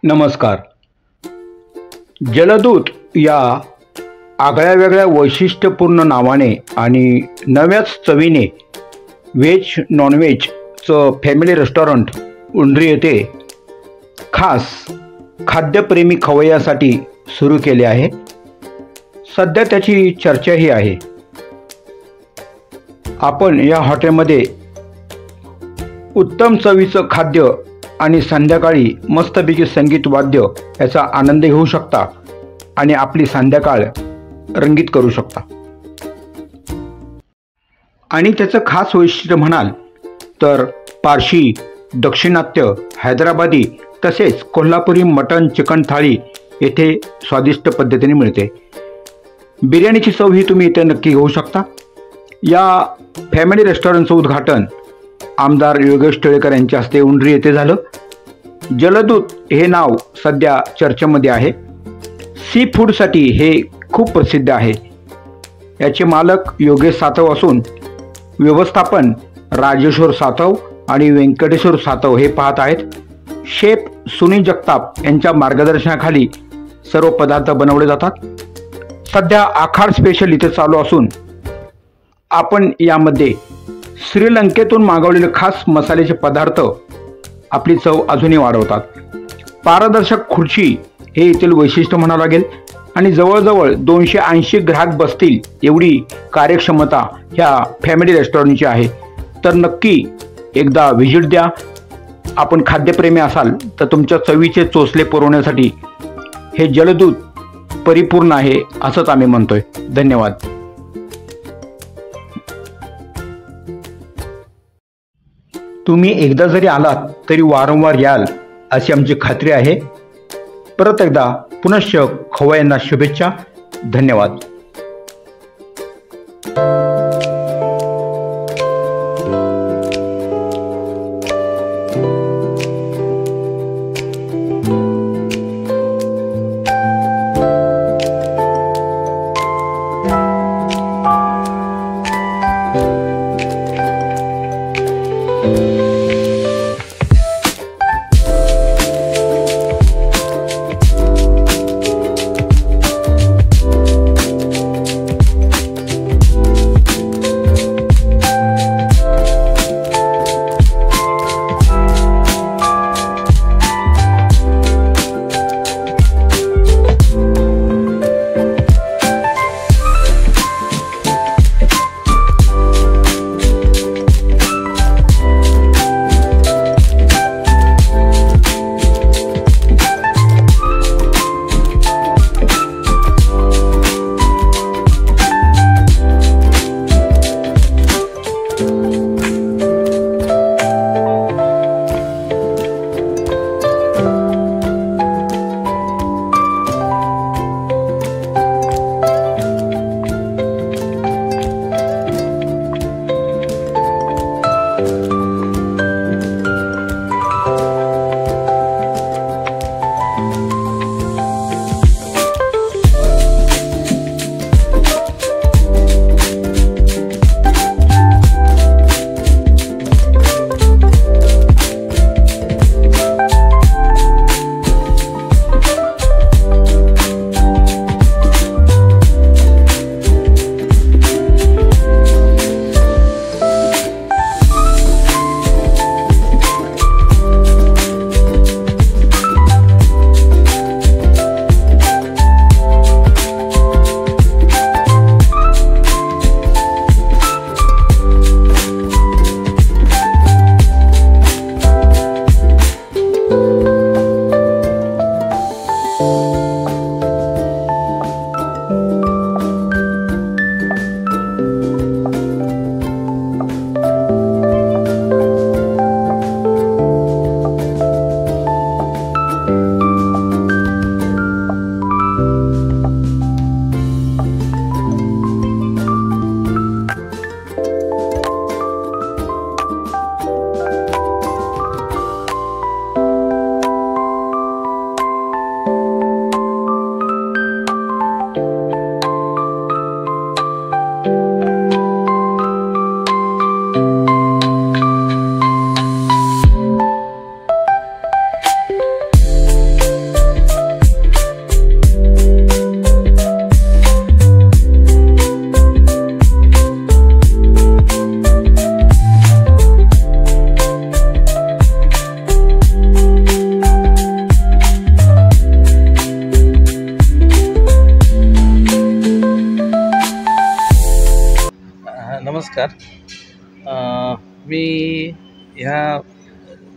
नमस्कार. जलदूत या आगळ्या वेगळ्या वैशिष्ट्यपूर्ण नावाने आणि नव्याच चवीने व्हेज नॉनव्हेजचं फॅमिली रेस्टॉरंट उंडरी येथे खास खाद्यप्रेमी खवय्यासाठी सुरू केले आहे. सध्या त्याची चर्चाही आहे. आपण या हॉटेलमध्ये उत्तम चवीचं खाद्य आणि संध्याकाळी मस्तपैकी संगीत वाद्य याचा आनंद घेऊ शकता आणि आपली संध्याकाळ रंगीत करू शकता. आणि त्याचं खास वैशिष्ट्य म्हणाल तर पारशी, दक्षिणात्य, हैदराबादी तसेच कोल्हापुरी मटण चिकन थाळी येथे स्वादिष्ट पद्धतीने मिळते. बिर्याणीची चव ही तुम्ही इथे नक्की घेऊ शकता. या फॅमिली रेस्टॉरंटचं उद्घाटन आमदार योगेश टिळेकर यांच्या हस्ते उंडरी येथे झालं. जलदूत हे नाव सध्या चर्चेमध्ये आहे. सी फूडसाठी हे खूप प्रसिद्ध आहे. याचे मालक योगेश सातव असून व्यवस्थापन राजेश्वर सातव आणि व्यंकटेश्वर सातव हे पाहत आहेत. शेफ सुनील जगताप यांच्या मार्गदर्शनाखाली सर्व पदार्थ बनवले जातात. सध्या आखाड स्पेशल इथे चालू असून आपण यामध्ये श्रीलंकेतून मागवलेले खास मसाल्याचे पदार्थ आपली चव अजूनही वाढवतात. पारदर्शक खुर्ची हे येथील वैशिष्ट्य म्हणावं लागेल आणि जवळजवळ 280 ग्राहक बसतील एवढी कार्यक्षमता ह्या फॅमिली रेस्टॉरंटची आहे. तर नक्की एकदा व्हिजिट द्या. आपण खाद्यप्रेमी असाल तर तुमच्या चवीचे चोचले पुरवण्यासाठी हे जलदूत परिपूर्ण आहे असंच आम्ही म्हणतोय. धन्यवाद. तुम्ही एकदा जरी आलात तरी वारंवार याल अशी आमची खात्री आहे. परत एकदा पुनश्च खवय्यांना शुभेच्छा. धन्यवाद. नमस्कार. मी ह्या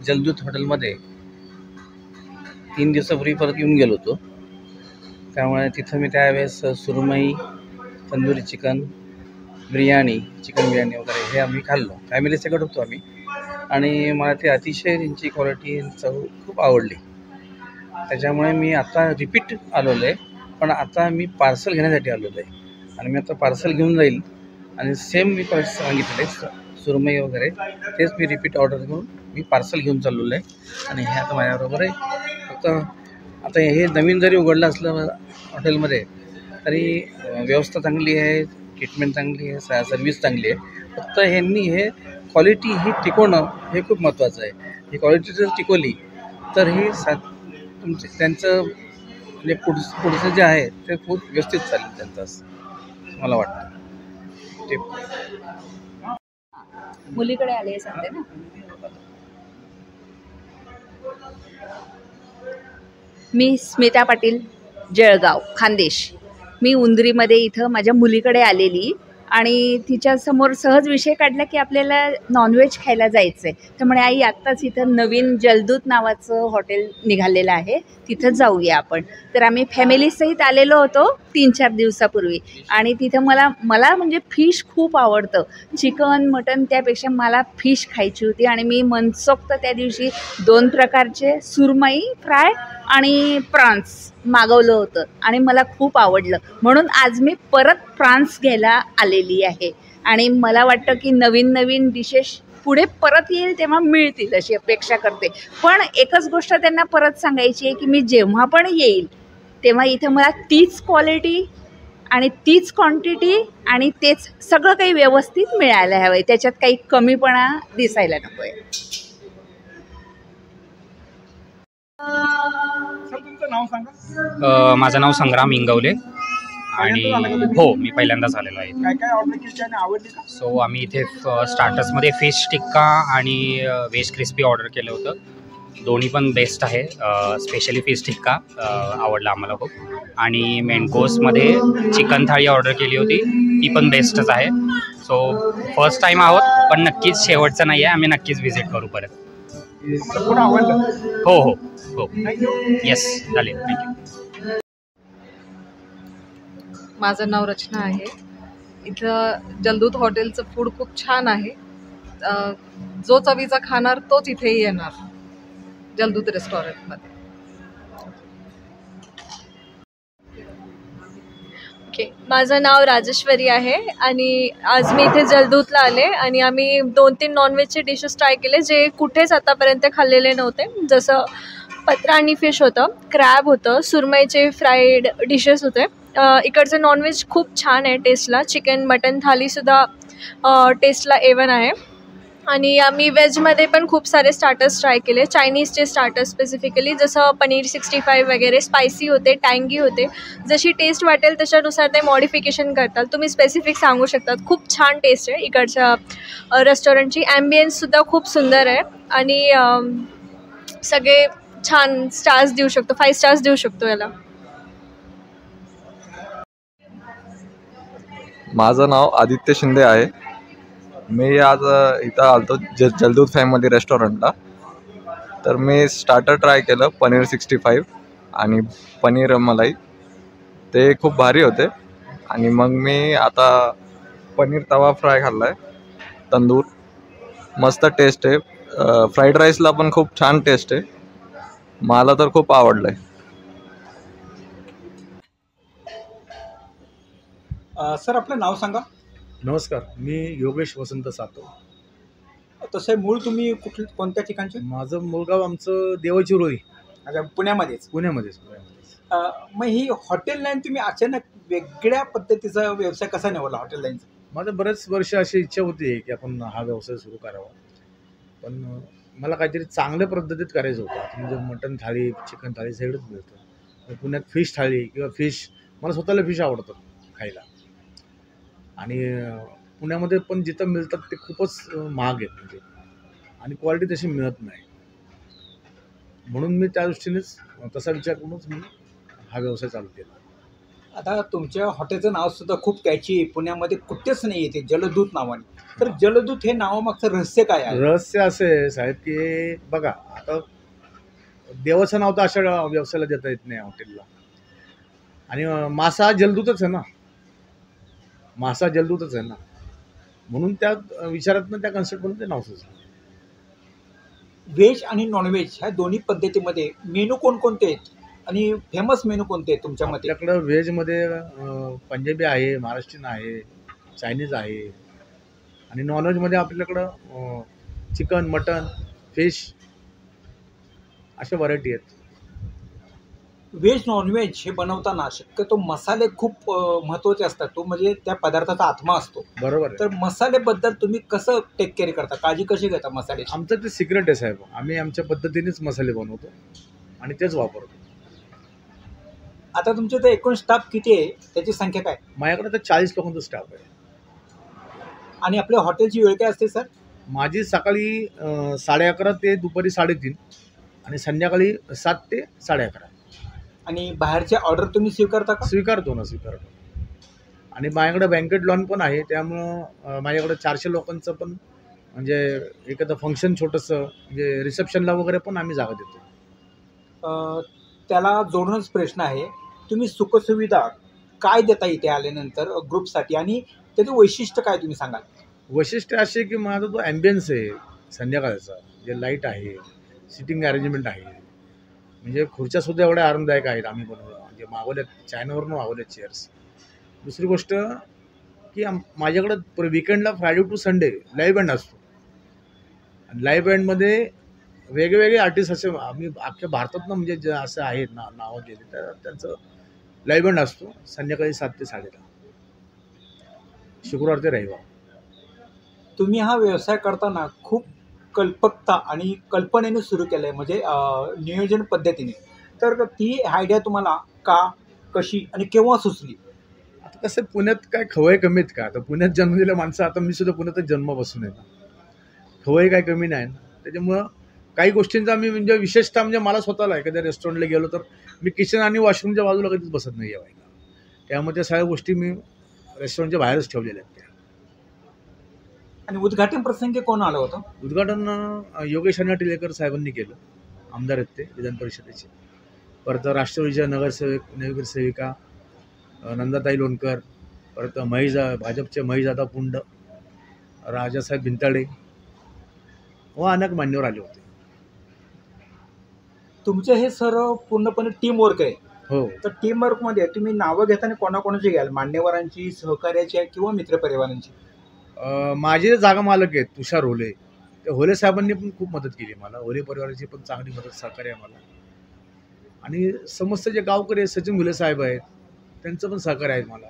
जलदूत हॉटेलमध्ये 3 दिवसापूर्वी परत येऊन गेलो होतो. त्यामुळे तिथं मी त्यावेळेस सुरमई, तंदुरी चिकन, बिर्याणी, चिकन बिर्याणी वगैरे हे आम्ही खाल्लो. फॅमिली सगळं होतो आम्ही आणि मला ते अतिशय त्यांची क्वालिटी चव खूप आवडली. त्याच्यामुळे मी आता रिपीट आलेलो आहे, पण आता मी पार्सल घेण्यासाठी आलेलो आहे आणि मी आता पार्सल घेऊन जाईल आणि सेम मी सांगितलेलं सुरमई वगैरे तेच मी रिपीट ऑर्डर करून मी पार्सल घेऊन चाललेलो आहे आणि हे आता माझ्याबरोबर आहे. फक्त आता हे नवीन जरी उघडलं असलं हॉटेलमध्ये तरी व्यवस्था चांगली आहे, ट्रीटमेंट चांगली आहे, सर्विस चांगली आहे. फक्त ह्यांनी हे क्वालिटी ही टिकवणं हे खूप महत्त्वाचं आहे. ही क्वालिटी जर टिकवली तर ही तुमचे त्यांचं म्हणजे पुढचं जे आहे ते खूप व्यवस्थित चालेल त्यांचं, असं मला वाटतं. ते मुलीकडे आले सांगते ना. मी स्मिता पाटील, जळगाव खानदेश. मी उंदरीमध्ये इथं माझ्या मुलीकडे आलेली आणि तिच्यासमोर सहज विषय काढला की आपल्याला नॉनव्हेज खायला जायचं आहे. तर म्हणे आई आत्ताच इथं नवीन जलदूत नावाचं हॉटेल निघालेलं आहे, तिथं जाऊया आपण. तर आम्ही फॅमिलीसहित आलेलो होतो 3-4 दिवसापूर्वी आणि तिथं मला म्हणजे फिश खूप आवडतं. चिकन मटन त्यापेक्षा मला फिश खायची होती आणि मी मनसोक्त त्या दिवशी 2 प्रकारचे सुरमई फ्राय आणि प्रॉन्स मागवलं होतं आणि मला खूप आवडलं. म्हणून आज मी परत प्रॉन्स घ्यायला आलेली आहे आणि मला वाटतं की नवीन डिशेस पुढे परत येईल तेव्हा मिळतील अशी अपेक्षा करते. पण एकच गोष्ट त्यांना परत सांगायची आहे की मी जेव्हा पण येईल तेव्हा इथं मला तीच क्वालिटी आणि तीच क्वांटिटी आणि तेच सगळं काही व्यवस्थित मिळायला हवं आहे. त्याच्यात काही कमीपणा दिसायला नको आहे. तुमचं नाव सांगा. माझं नाव संग्राम इंगवले आणि हो, मी पहिल्यांदाच आलेलो आहे. काय काय ऑर्डर केली आणि आवडली का? सो आम्ही इथे स्टार्टर्समध्ये फिश टिक्का आणि व्हेज क्रिस्पी ऑर्डर केलं होतं. दोन्ही पण बेस्ट आहे. स्पेशली फिश टिक्का आवडला आम्हाला खूप आणि मेन कोर्समध्ये चिकन थाळी ऑर्डर केली होती, ती पण बेस्टच आहे. सो फर्स्ट टाईम आहोत, पण नक्कीच शेवटचं नाही आहे. आम्ही नक्कीच व्हिजिट करू परत. आवडलं? हो हो हो, येस, चालेल, थँक्यू. माझं नाव रचना आहे. इथं जलदूत हॉटेलचं फूड खूप छान आहे. जो चवीचा खाणार तोच इथेही येणार जलदूत रेस्टॉरंटमध्ये. ओके, माझं नाव राजेश्वरी आहे आणि आज मी इथे जलदूतला आले आणि आम्ही 2-3 नॉनव्हेजचे डिशेस ट्राय केले जे कुठेच आतापर्यंत खाल्लेले नव्हते. जसं पत्राणी फिश होतं, क्रॅब होतं, सुरमईचे फ्राईड डिशेस होते. इकडचं नॉनव्हेज खूप छान आहे टेस्टला. चिकन मटन थालीसुद्धा टेस्टला A1 आहे. आणि आम्ही व्हेजमध्ये पण खूप सारे स्टार्टर्स ट्राय केले. चायनीजचे स्टार्टर्स स्पेसिफिकली, जसं पनीर 65 वगैरे स्पायसी होते, टँगी होते. जशी टेस्ट वाटेल त्याच्यानुसार ते मॉडिफिकेशन करतात. तुम्ही स्पेसिफिक सांगू शकतात. खूप छान टेस्ट आहे इकडच्या रेस्टॉरंटची. ॲम्बियन्ससुद्धा खूप सुंदर आहे आणि सगळे छान स्टार्स देऊ शकतो, 5 स्टार्स देऊ शकतो याला. माझं नाव आदित्य शिंदे आहे. मी आज इथं आलतो जलदूत फॅमिली रेस्टॉरंटला. तर मी स्टार्टर ट्राय केलं, पनीर 65 आणि पनीर मलाई. ते खूप भारी होते. आणि मग मी आता पनीर तवा फ्राय खाल्ला आहे, तंदूर. मस्त टेस्ट आहे. फ्राईड राईसला पण खूप छान टेस्ट आहे. मला तर खूप आवडलं आहे. सर आपलं नाव सांगा. नमस्कार, मी योगेश वसंत सातो. तसं मूळ तुम्ही कोणत्या ठिकाणचे? माझं मूळगाव आमचं देवाचिरोळी. अच्छा, पुण्यामध्येच. मग ही हॉटेल लाईन तुम्ही अचानक वेगळ्या पद्धतीचा व्यवसाय कसा निवडला हॉटेल लाईनचा? माझं बरेच वर्ष अशी इच्छा होती की आपण हा व्यवसाय सुरू करावा, पण मला काहीतरी चांगल्या पद्धतीत करायचं होतं. म्हणजे मटन थाळी, चिकन थाळी सगळंच मिळतं. पुण्यात फिश थाळी किंवा फिश, मला स्वतःला फिश आवडतं खायला. आणि पुण्यामध्ये पण जिथं मिळतात ते खूपच महाग आहेत म्हणजे, आणि क्वालिटी तशी मिळत नाही. म्हणून मी त्या दृष्टीनेच तसा विचार करूनच मी हा व्यवसाय चालू केला. आता तुमच्या हॉटेलचं नाव सुद्धा खूप कॅची आहे, पुण्यामध्ये कुठेच नाही येते जलदूत नावाने. तर जलदूत हे नावामागचं रहस्य काय आहे? रहस्य असे आहे साहेब की बघा, आता देवाचं नाव तर अशा व्यवसायाला देता येत नाही हॉटेलला. आणि मासा जलदूतच आहे ना, मासा जलदूतच आहे ना, म्हणून त्या विचारातनं त्या कन्सेप्टमधून ते नाव सुचलं. व्हेज आणि नॉनव्हेज ह्या दोन्ही पद्धतीमध्ये मेनू कोणकोणते आहेत आणि फेमस मेनू कोणते आहेत तुमच्या मते? आपल्याकडं व्हेजमध्ये पंजाबी आहे, महाराष्ट्रीयन आहे, चायनीज आहे. आणि नॉनव्हेजमध्ये आपल्याकडं चिकन, मटन, फिश अशा व्हरायटी आहेत. व्हेज नॉनव्हेज हे बनवताना शक्यतो मसाले खूप महत्त्वाचे असतात. तो म्हणजे त्या पदार्थाचा आत्मा असतो. बरोबर आहे. तर मसाल्याबद्दल तुम्ही कसं टेक केअर करता, काळजी कशी घेता मसाल्याची? आमचं ते सिक्रेट आहे साहेब. आम्ही आमच्या पद्धतीनेच मसाले बनवतो आणि तेच वापरतो. आता तुमच्या इथं एकूण स्टाफ किती आहे, त्याची संख्या काय? माझ्याकडे तर 40 लोकांचा स्टाफ आहे. आणि आपल्या हॉटेलची वेळ काय असते सर? माझी सकाळी 11:30 ते दुपारी 3:30 आणि संध्याकाळी 7 ते 11:30. आणि बाहेरच्या ऑर्डर तुम्ही स्वीकारता का? स्वीकारतो. आणि माझ्याकडे बँकेट लॉन पण आहे, त्यामुळं माझ्याकडे 400 लोकांचं पण म्हणजे एखादं फंक्शन छोटंसं म्हणजे रिसेप्शनला वगैरे पण आम्ही जागा देतो. त्याला जोडूनच प्रश्न आहे, तुम्ही सुखसुविधा काय देता इथे आल्यानंतर ग्रुपसाठी आणि त्याचं वैशिष्ट्य काय तुम्ही सांगाल? वैशिष्ट्य असे की माझा जो ॲम्बियन्स आहे संध्याकाळचा, जे लाईट आहे, सिटिंग अरेंजमेंट आहे, म्हणजे खुर्च्यासुद्धा एवढ्या आरामदायक आहेत. आम्ही बनवलं म्हणजे मागवल्यात, चायनावरून मागवल्यात चेअर्स. दुसरी गोष्ट की माझ्याकडं विकेंडला Friday to Sunday live band असतो. आणि लाईव्ह बँडमध्ये वेगवेगळे आर्टिस्ट असे आम्ही अख्ख्या भारतातनं म्हणजे जे असं आहेत ना नावं दिले, तर त्यांचं लाईव्ह बँड असतो संध्याकाळी 7 ते 10:30, शुक्रवार ते रविवार. तुम्ही हा व्यवसाय करताना खूप कल्पकता आणि कल्पनेने सुरू केलं आहे, म्हणजे नियोजन पद्धतीने. तर ती आयडिया तुम्हाला का, कशी आणि केव्हा सुचली? आता कसं पुण्यात काय खवय कमी आहेत का? आता पुण्यात जन्म दिलेल्या माणसं, आता मी सुद्धा पुण्यातच जन्मापासून आहे ना, खवय काय कमी नाही ना. त्याच्यामुळं काही गोष्टींचा मी म्हणजे विशेषतः म्हणजे मला स्वतःला एखाद्या रेस्टॉरंटला गेलो तर मी किचन आणि वॉशरूमच्या बाजूला कधीच बसत नाही जेवायला. त्यामुळे त्या सगळ्या गोष्टी मी रेस्टॉरंटच्या बाहेरच ठेवलेल्या आहेत त्या. आणि उद्घाटन प्रसंगी कोण आलं होतं? उद्घाटन योगेश अण्णा टिलेकर साहेबांनी केलं, आमदार आहेत ते विधान परिषदेचे. परत राष्ट्रवादीच्या नगरसेविका नंदाताई लोणकर, परत भाजपचे महेशदादा पुंड, राजासाहेब भिंताडे व अनेक मान्यवर आले होते. तुमचं हे सर्व पूर्णपणे टीम वर्क आहे. हो. तर टीम वर्कमध्ये तुम्ही नावं घेताना कोणाकोणाची घ्याल? मान्यवरांची, सहकार्याची किंवा मित्रपरिवारांची? माझे जागा मालक आहेत तुषार होले, ते होले साहेबांनी पण खूप मदत केली मला. होले परिवाराची पण चांगली मदत, सहकार्य आहे मला. आणि समस्त जे गावकरी आहेत, सचिन घुले साहेब आहेत, त्यांचं पण सहकार्य आहे मला.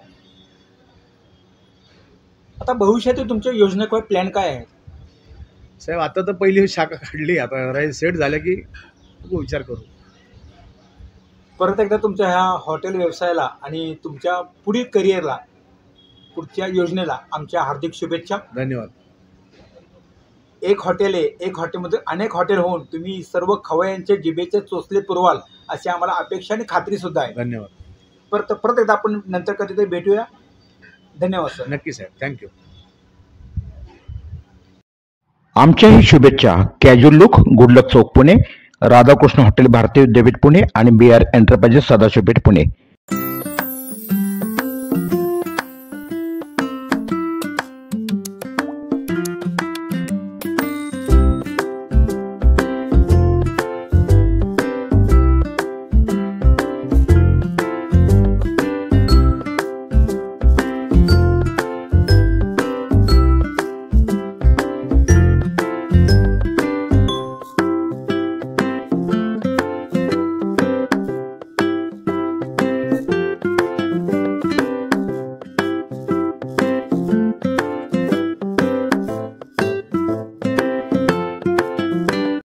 आता भविष्यातील तुमच्या योजना किंवा प्लॅन काय आहेत? साहेब आता तर पहिली शाखा काढली, आता सेट झाल्या की विचार करू. परत एकदा तुमच्या ह्या हॉटेल व्यवसायाला आणि तुमच्या पुढील करिअरला, पुढच्या योजनेला आमच्या हार्दिक शुभेच्छा. धन्यवाद. एक हॉटेल आहे, एक हॉटेलमध्ये अनेक हॉटेल होऊन तुम्ही सर्व खवय्यांचे जिभेचे चोचले पुरवाल अशी आम्हाला अपेक्षा आणि खात्री सुद्धा आहे. धन्यवाद. परत एकदा आपण नंतर कधीतरी भेटूया. धन्यवाद सर. नक्की साहेब, थँक्यू. आमच्याही शुभेच्छा. कॅज्युअल लुक, गुड लक चौक पुणे, राधाकृष्ण हॉटेल भारतीय विद्यापीठ पुणे आणि BR एंटरप्राइजेस सदाशिवपेठ पुणे.